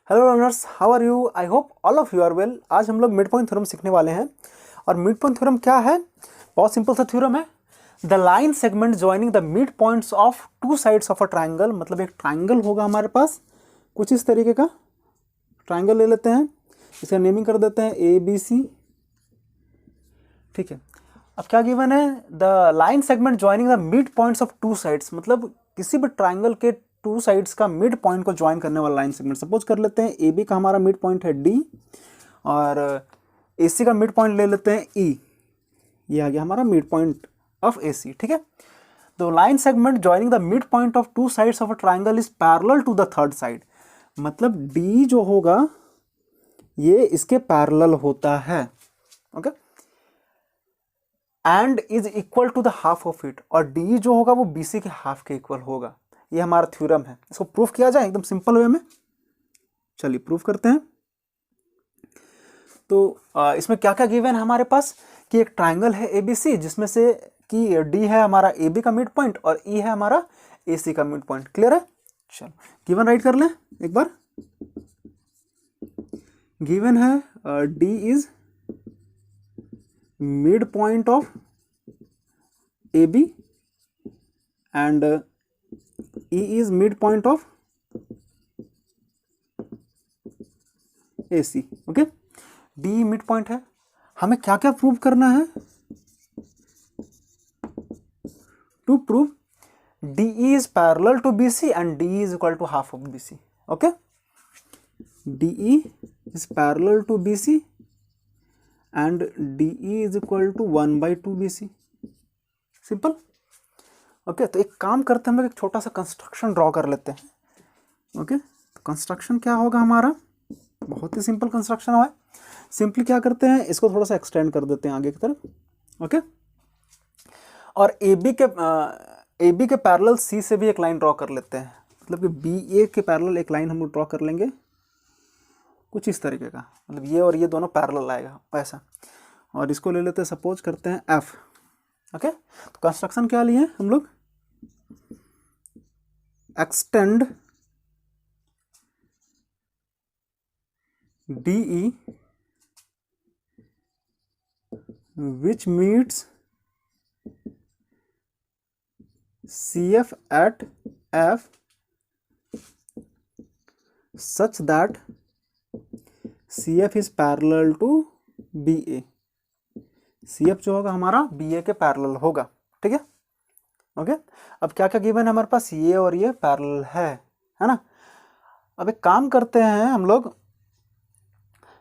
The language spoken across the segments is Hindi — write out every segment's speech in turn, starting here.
Hello learners, how are you? I hope all of you are well. आज हम लोग मिड पॉइंट थ्योरम सीखने वाले हैं। और मिड पॉइंट थ्योरम क्या है? बहुत सिंपल सा थ्योरम है। The line segment joining the mid points of two sides of a triangle. मतलब एक ट्राइंगल होगा हमारे पास कुछ इस तरीके का। ट्राइंगल ले लेते हैं, इसका नेमिंग कर देते हैं ए बी सी। ठीक है, अब क्या गिवन है? The line segment joining the mid points of two sides. मतलब किसी भी ट्राइंगल के टू साइड्स का मिड पॉइंट को ज्वाइन करने वाला लाइन सेगमेंट। सपोज कर लेते हैं ए बी का हमारा मिड पॉइंट है डी, और ए सी का मिड पॉइंट ले लेते हैं ई। ये आ गया हमारा mid point of A C. ठीक है, तो line segment joining the mid point of two sides of a triangle is parallel to the third side. मतलब डी जो होगा ये इसके पैरेलल होता है। Okay, and is equal to the half of it. और डी जो होगा वो बीसी के हाफ के इक्वल होगा। ये हमारा थ्योरम है। इसको प्रूफ किया जाए एकदम सिंपल वे में। चलिए प्रूफ करते हैं। तो इसमें क्या क्या गिवन है हमारे पास कि एक ट्राइंगल है एबीसी, जिसमें से कि डी है हमारा ए बी का मिड पॉइंट और ई है हमारा ए सी का मिड पॉइंट। क्लियर है? चलो गिवन राइट कर लें एक बार। गिवन है D is mid point of A B and E is mid point of A C. Okay, D mid point है। हमें क्या क्या प्रूव करना है? To prove D is parallel to B C and D is equal to half of B C. Okay, D is parallel to B C and D is equal to 1/2 B C. Simple. Okay, तो एक काम करते हैं, हम लोग एक छोटा सा कंस्ट्रक्शन ड्रॉ कर लेते हैं। ओके, तो कंस्ट्रक्शन क्या होगा हमारा? बहुत ही सिंपल कंस्ट्रक्शन है। सिंपली क्या करते हैं, इसको थोड़ा सा एक्सटेंड कर देते हैं आगे की तरफ। ओके, और ए बी के पैरेलल सी से भी एक लाइन ड्रॉ कर लेते हैं। मतलब कि बी ए के पैरेलल एक लाइन हम लोग ड्रॉ कर लेंगे कुछ इस तरीके का। मतलब ये और ये दोनों पैरेलल आएगा वैसा। और इसको ले लेते हैं, सपोज करते हैं एफ। ओके, तो कंस्ट्रक्शन क्या लिए हम लोग? Extend DE which meets CF at F such that CF is parallel to BA। CF जो होगा हमारा BA के पैरेलल होगा। ठीक है? ओके, अब क्या क्या गिवन है हमारे पास? ये और ये पैरेलल है ना? अब एक काम करते हैं हम लोग,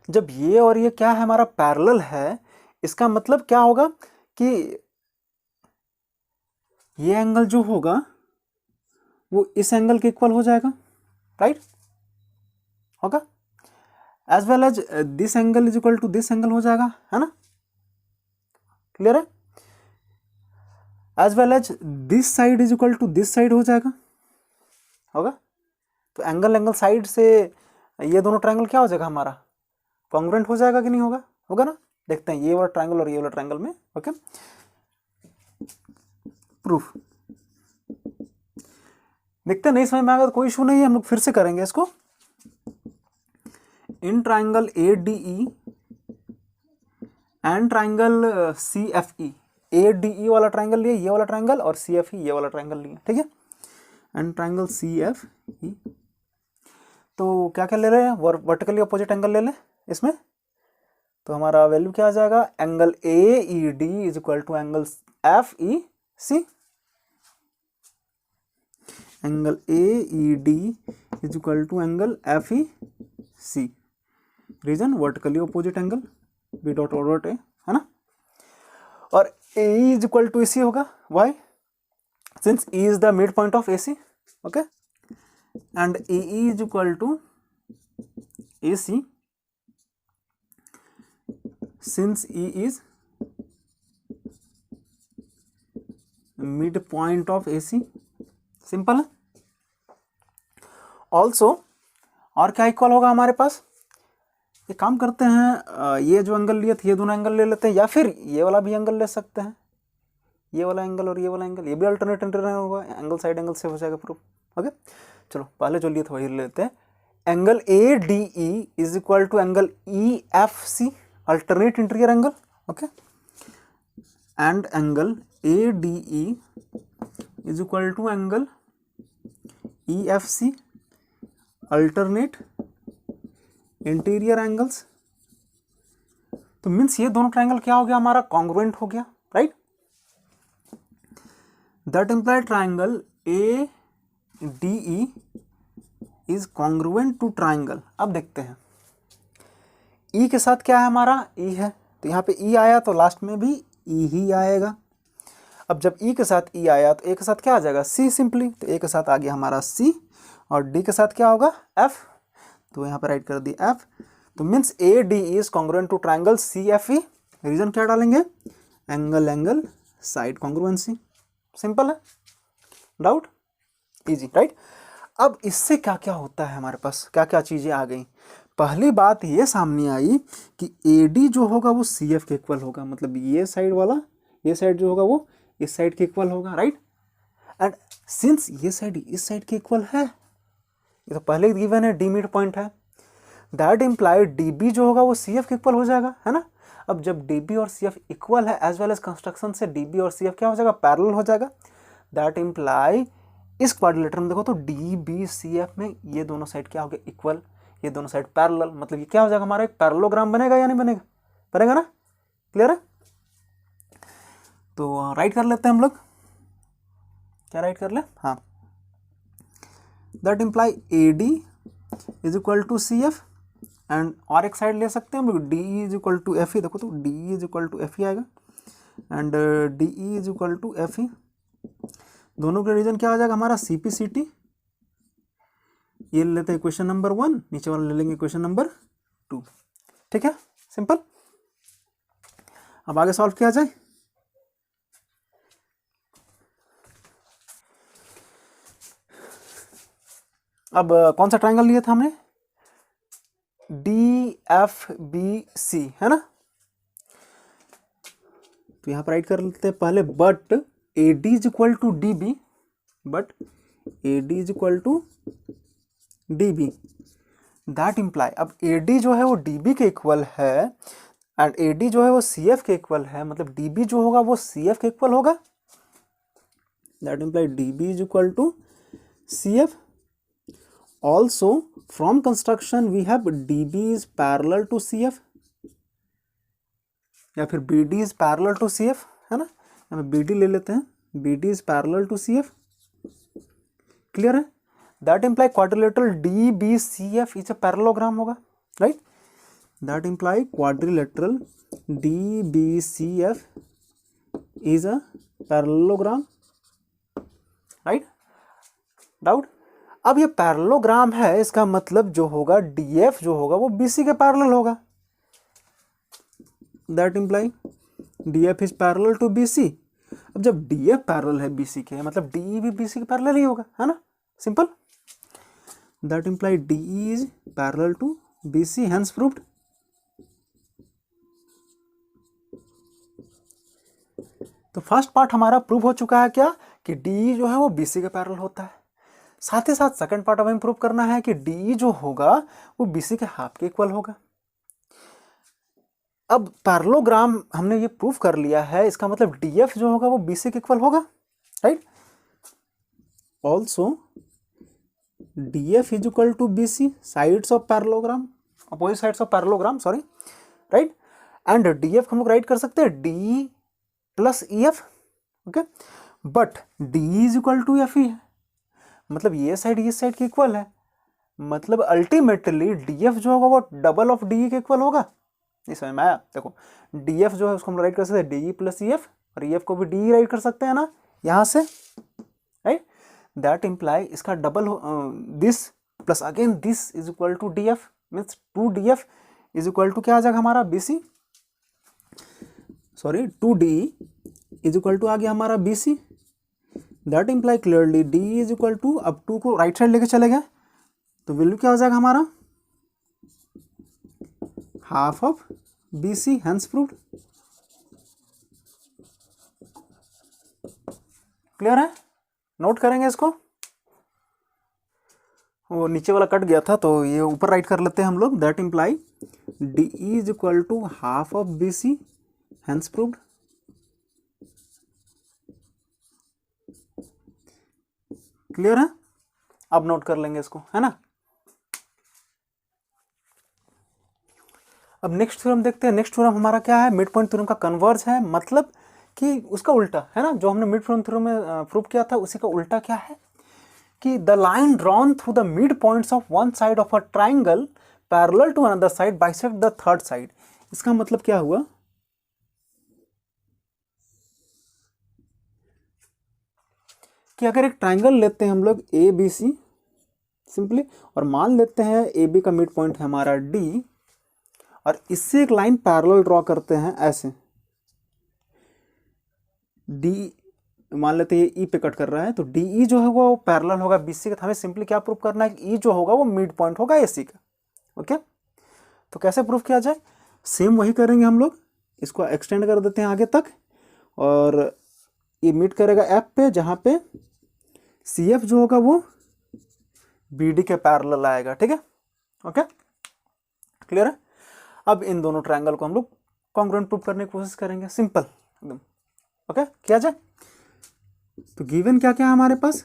जब ये और ये क्या है हमारा पैरेलल है, इसका मतलब क्या होगा कि ये एंगल जो होगा वो इस एंगल के इक्वल हो जाएगा। राइट? होगा। As well as this angle is equal to this angle हो जाएगा, है ना? क्लियर है? As well as this side is equal to this side हो जाएगा। होगा। तो एंगल साइड से ये दोनों ट्राइंगल क्या हो जाएगा हमारा? कॉन्ग्रुएंट हो जाएगा कि नहीं होगा? होगा ना? देखते हैं ये वाला ट्राइंगल और ये वाला ट्राइंगल में। ओके, प्रूफ देखते हैं। नहीं समझ में आएगा तो कोई इशू नहीं है, हम लोग फिर से करेंगे इसको। In triangle A D E and triangle C F E. A D E वाला ट्राइंगल लिए, ये वाला ट्राइंगल, और सी एफ ई ये वाला ट्राइंगल लिए। ठीक है, and triangle C F E. तो क्या क्या ले रहे हैं? वर्टिकली अपोजिट एंगल ले लें इसमें। तो हमारा वैल्यू क्या आ जाएगा? Angle A E D is equal to angle F E C. Angle A E D is equal to angle F E C. Reason vertically opposite angle, B dot O dot A, है ना? और A is equal to A C होगा। Why? Since E is the mid point of A C. Okay, and A is equal to A C since E is mid point of AC। Simple है। ऑल्सो और क्या इक्वल होगा हमारे पास? एक काम करते हैं, ये जो एंगल लिए थे ये दोनों एंगल ले लेते हैं, या फिर ये वाला भी एंगल ले सकते हैं। ये वाला एंगल और ये वाला एंगल, ये भी अल्टरनेट होगा, एंगल साइड एंगल से हो जाएगा प्रूफ। ओके, चलो पहले जो लिए थे वही लेते हैं। Angle A D E is equal to angle E F C, alternate interior angle, okay, and angle A D E is equal to angle E F C, alternate interior angles. तो मीन्स ये दोनों ट्रायंगल क्या हो गया हमारा, कॉन्ग्रुएंट हो गया, right. That imply triangle A D E is congruent to triangle. अब देखते हैं ई के साथ क्या है हमारा, ई है, तो यहाँ पे ई आया तो लास्ट में भी ई ही आएगा। अब जब ई के साथ ई आया तो ए के साथ क्या आ जाएगा, सी सिंपली, तो ए के साथ आ गया हमारा सी, और डी के साथ क्या होगा, एफ, तो यहाँ पे राइट कर दी एफ। तो means A D is congruent to triangle C F E. Reason क्या डालेंगे, angle angle side congruency, simple है, डाउट, इजी, राइट। अब इससे क्या क्या होता है, हमारे पास क्या क्या चीजें आ गई। पहली बात ये सामने आई कि ए डी जो होगा वो सी एफ के इक्वल होगा, मतलब ये साइड वाला, ये साइड जो होगा वो इस साइड के इक्वल होगा, राइट। एंड सिंस ये साइड इस साइड के इक्वल है, ये तो पहले ही गिवन है, डी मिड पॉइंट है, दैट इम्प्लाइड डी बी जो होगा वो सी एफ के इक्वल हो जाएगा, है ना। अब जब डी बी और सी एफ इक्वल है, एज वेल एज कंस्ट्रक्शन से डी बी और सी एफ क्या हो जाएगा, पैरेलल हो जाएगा। दैट इम्प्लाई इस क्वाड्रिलेटरल में देखो तो डी बी सी एफ में ये दोनों साइड क्या हो गया, इक्वल, ये दोनों साइड पैरेलल, मतलब ये क्या हो जाएगा हमारा, एक पैरेललोग्राम बनेगा या नहीं बनेगा, बनेगा ना, क्लियर है। तो राइट कर लेते हैं हम लोग, क्या राइट कर ले, हाँ, that imply A D is equal to C F, and और एक साइड ले सकते हैं हम लोग, D is equal to F E, देखो तो D is equal to F E आएगा, and D E is equal to F E. दोनों के रीजन क्या आ जाएगा हमारा, सी पी सी टी। ये ले लेते हैं क्वेश्चन नंबर 1, नीचे वाला ले लेंगे क्वेश्चन नंबर 2, ठीक है, सिंपल। अब आगे सॉल्व किया जाए। अब कौन सा ट्रायंगल लिया था हमने, डी एफ बी सी, है ना। तो यहां पर राइट कर लेते हैं पहले, but A D is equal to D B, but A D is equal to D B, that implies, अब ए डी जो है वो डी बी के इक्वल है, एंड ए डी जो है वो सी एफ के इक्वल है, मतलब डी बी जो होगा वो सी एफ के इक्वल होगा। That implies D B is equal to C F. Also from construction we have DB is parallel to CF, या फिर BD is parallel to CF, है ना, यहाँ पे BD ले लेते हैं, BD is parallel to CF, clear है। That imply quadrilateral DBCF is a parallelogram होगा, right. That imply quadrilateral DBCF is a parallelogram, right, doubt. अब ये पैरेललोग्राम है, इसका मतलब जो होगा DF जो होगा वो BC के पैरेलल होगा। That implies DF is parallel to BC। अब जब DF पैरेलल है BC के, मतलब DE भी BC के पैरेलल ही होगा, है ना, simple. That implies DE is parallel to BC, hence proved. तो फर्स्ट पार्ट हमारा प्रूव हो चुका है क्या, कि DE जो है वो BC के पैरेलल होता है। साथ ही साथ सेकंड पार्ट अब हमें प्रूव करना है कि DE जो होगा वो BC के हाफ के इक्वल होगा। अब पैरेललोग्राम हमने ये प्रूव कर लिया है, इसका मतलब DF जो होगा वो BC के इक्वल होगा, right. Also DF is equal to BC, sides of parallelogram, opposite sides of parallelogram, sorry, right. And DF हम लोग राइट कर सकते हैं DE plus EF, okay, but DE is equal to FE है, मतलब ये साइड इस साइड के इक्वल है, मतलब अल्टीमेटली DF जो होगा वो डबल ऑफ DE के इक्वल होगा। नहीं समझ में आया, देखो DF जो है उसको हम राइट कर सकते हैं DE प्लस EF, और EF को भी DE राइट कर सकते हैं ना यहाँ से, राइट। दैट इम्प्लाई इसका double this plus again this is equal to DF, means 2DF is equal to क्या आ जाएगा हमारा BC, sorry 2DE is equal to आ गया हमारा BC। That imply clearly DE is equal to, अब 2 को राइट साइड लेके चले गए तो वैल्यू क्या हो जाएगा हमारा, half of BC, hence proved. Clear है, नोट करेंगे इसको, वो नीचे वाला कट गया था तो ये ऊपर राइट कर लेते हैं हम लोग। That implies D is equal to half of B C, hence proved. Clear है? अब नोट कर लेंगे इसको, है ना। अब नेक्स्ट थ्योरम देखते हैं। नेक्स्ट थ्योरम हमारा क्या है? मिड पॉइंट थ्योरम का कन्वर्ज है, मतलब कि उसका उल्टा है ना। जो हमने मिड पॉइंट थ्योरम में प्रूव किया था उसी का उल्टा क्या है कि the line drawn through the mid points of one side of a triangle parallel to another side bisect the third side. इसका मतलब क्या हुआ कि अगर एक ट्राइंगल लेते हैं हम लोग ए बी सी सिंपली, और मान लेते हैं ए बी का मिड पॉइंट है हमारा डी, और इससे एक लाइन पैरेलल ड्रॉ करते हैं ऐसे, डी मान लेते हैं ये ई पे कट कर रहा है, तो डी ई जो है वो पैरेलल होगा बी सी का। हमें सिंपली क्या प्रूव करना है कि ई जो होगा वो मिड पॉइंट होगा ए सी का। ओके, तो कैसे प्रूव किया जाए? सेम वही करेंगे हम लोग, इसको एक्सटेंड कर देते हैं आगे तक, और ये मीट करेगा एफ पे, जहाँ पे सी एफ जो होगा वो बी डी के पैरेलल आएगा। ठीक है, ओके, क्लियर है? अब इन दोनों ट्रायंगल को हम लोग कॉन्ग्रुएंट प्रूव करने की कोशिश करेंगे, सिंपल एकदम। ओके, किया जाए। तो गिवन क्या क्या है हमारे पास?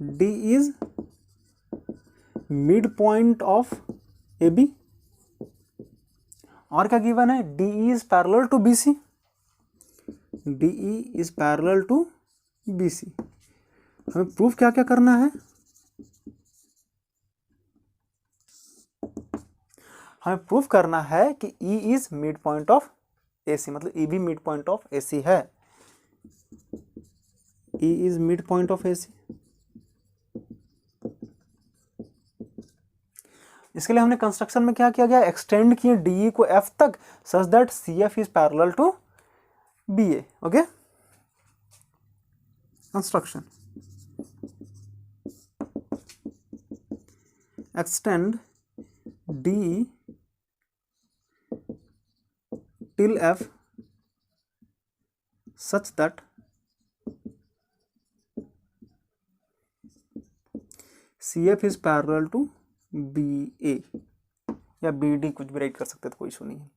D is mid point of A B, और क्या गिवन है? D is parallel to B C, D E is parallel to B C. हमें प्रूफ क्या क्या करना है? हमें प्रूफ करना है कि E is mid point of A C, मतलब E भी mid point of A C है। E is mid point of A C. इसके लिए हमने कंस्ट्रक्शन में क्या किया गया? एक्सटेंड किए डी को F तक, such that C F is parallel to B A. Okay, construction extend D till F such that CF is parallel to BA या BD, कुछ भी राइट कर सकते तो कोई इशू नहीं है।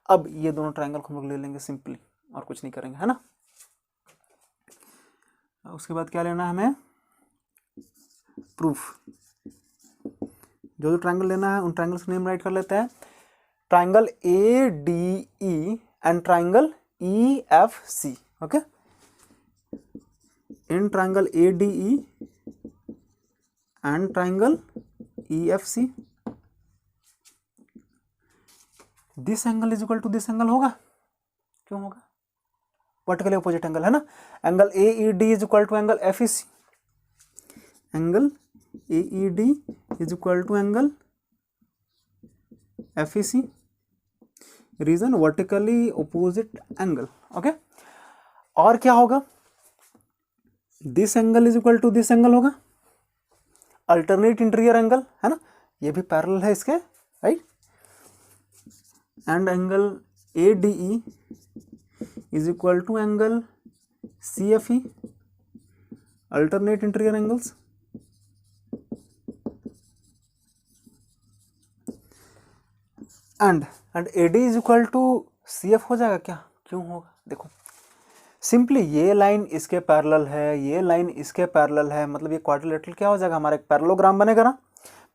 अब ये दोनों ट्रायंगल को हम लोग ले लेंगे सिंपली, और कुछ नहीं करेंगे, है ना। उसके बाद क्या लेना है हमें? प्रूफ। जो जो ट्रायंगल लेना है उन ट्रायंगल्स का नेम राइट कर लेते हैं। Triangle A D E and triangle E F C. Okay, in triangle A D E and triangle E F C, this angle is equal to this angle होगा। क्यों होगा? वर्टिकली अपोजिट एंगल है ना। Angle A E D is equal to angle F E C, angle A E D is equal to angle F E C, reason vertically opposite angle. Okay, और क्या होगा? This angle is equal to this angle होगा, अल्टरनेट इंटीरियर एंगल है ना, ये भी पैरेलल है इसके, right. And angle A D E is equal to angle C F E, alternate interior angles. And A D is equal to C F हो जाएगा क्या? क्यों होगा? देखो सिंपली ये लाइन इसके पैरेलल है, ये लाइन इसके पैरेलल है, मतलब ये क्वाड्रिलेटरल क्या हो जाएगा? हमारा एक पैरेललोग्राम बनेगा ना।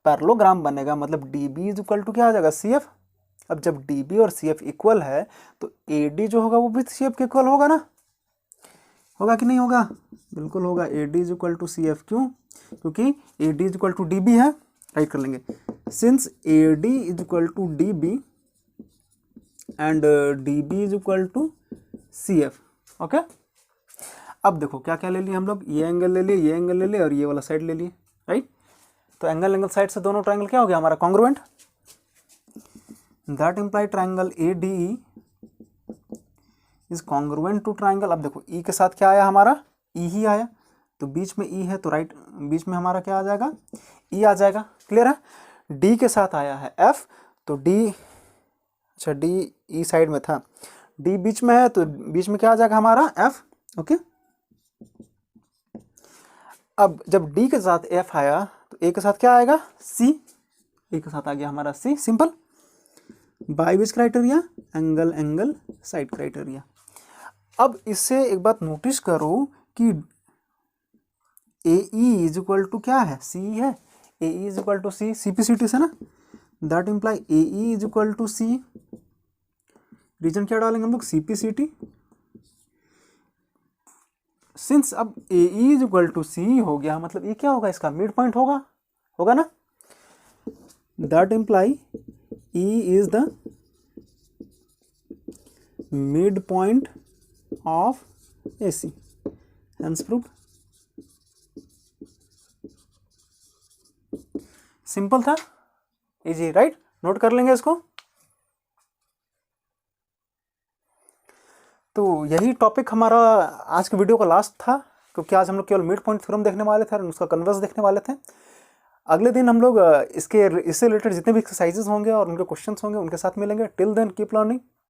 पैरेललोग्राम बनेगा मतलब D B is equal to क्या आ जाएगा? C F. अब जब डी बी और सी एफ इक्वल है तो ए डी जो होगा वो भी सी एफ के इक्वल होगा ना। होगा कि नहीं होगा? बिल्कुल होगा। A D is equal to C F. क्यों? क्योंकि A D is equal to D B है, राइट कर लेंगे। Since A D is equal to D B and D B is equal to C F. Okay, अब देखो क्या क्या ले लिए हम लोग? ये एंगल ले लिए, ये एंगल ले लिए, और ये वाला साइड ले लिए, राइट। तो एंगल साइड से दोनों ट्रायंगल क्या हो गया हमारा? Congruent. That imply triangle A D E is congruent to triangle. अब देखो ई के साथ क्या आया हमारा? ई ही आया, तो बीच में ई है तो राइट, बीच में हमारा क्या आ जाएगा? ई आ जाएगा। क्लियर है? डी के साथ आया है एफ, तो डी, अच्छा डी ई साइड में था, डी बीच में है तो बीच में क्या आ जाएगा हमारा? एफ। ओके, अब जब डी के साथ एफ आया तो ए के साथ क्या आएगा, सी, ए के साथ आ गया हमारा C, simple. By which criteria, angle angle side criteria. अब इससे एक बात नोटिस करो कि A E is equal to क्या है, सी है, A E is equal to C, C P C T से ना, that imply A E is equal to C, reason क्या डालेंगे हम लोग, C P C T. Since अब A E is equal to C हो गया, मतलब ये क्या होगा, इसका मिड पॉइंट होगा, होगा ना, that implies E is the mid point of A C, hence proved. Simple था, इजी, राइट, नोट कर लेंगे इसको। तो यही टॉपिक हमारा आज के वीडियो का लास्ट था, क्योंकि आज हम लोग केवल मिड पॉइंट थ्योरम देखने वाले थे और उसका कन्वर्स देखने वाले थे। अगले दिन हम लोग इससे रिलेटेड जितने भी एक्सरसाइजेस होंगे और उनके क्वेश्चंस होंगे उनके साथ मिलेंगे। Till then keep learning.